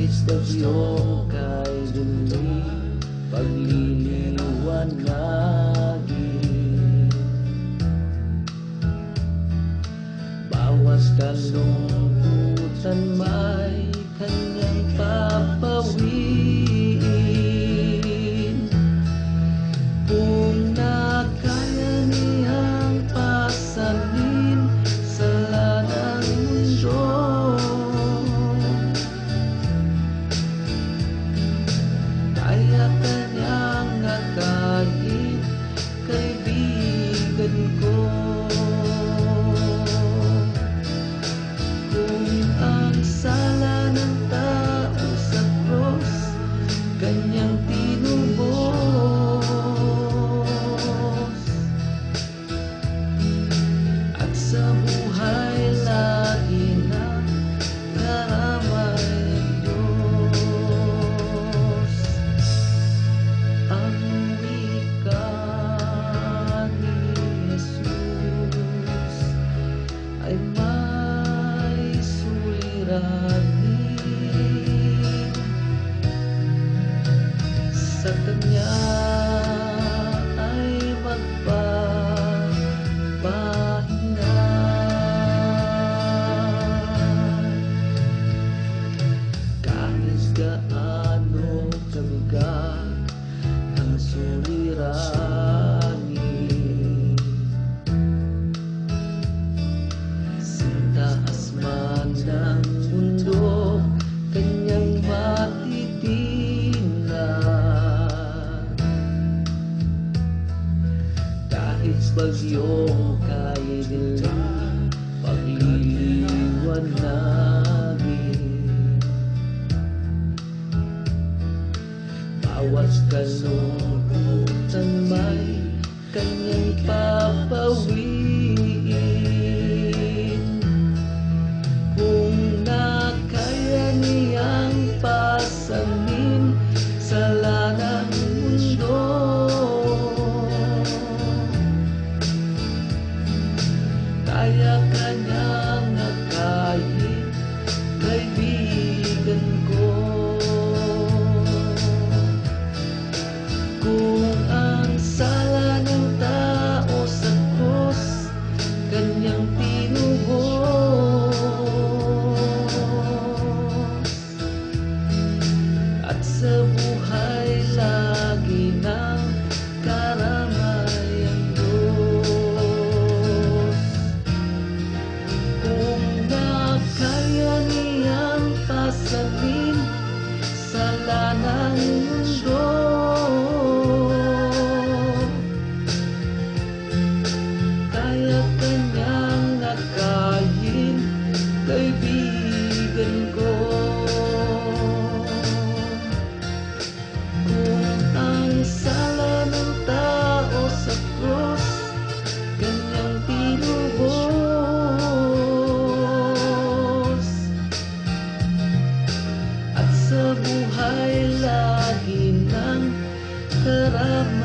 Kahit bagyong kay dilim, pagliliwanagin. Bawas kalungkutan may kanyang papawiin. Kung nakaya niyang pasanin sa lanang mundo, kaya kanyang nakain, kaibigan ko. Kung ang sala ng tao sa cross kanyang tinubos, at sa buhay lagi na karamay ang Diyos. Ang wika ni Jesus ay may suliranin. Sa kanya ay magpapahinga. Kahit gaano kabigat ang suliranin, sintaas man ng mundo kanyang matitinag. Kahit bagyong kay dilim, pagliliwanagin. Bawat kalungkutan may kanyang papawiin. Kung nakaya niyang pasanin sa lanang mundo, kaya kanyang nakain, kaibigan ko. Kung ang sala ng tao sa krus kanyang tinubos, at sa buhay lagi ng karamay ang Diyos. Kung nakaya niyang pasanin sa lanang mundo, kaya kanyang nakain, kaibigan ko. Kung ang sala ng tao sa krus kanyang tinubos, at sa buhay lagi ng karamay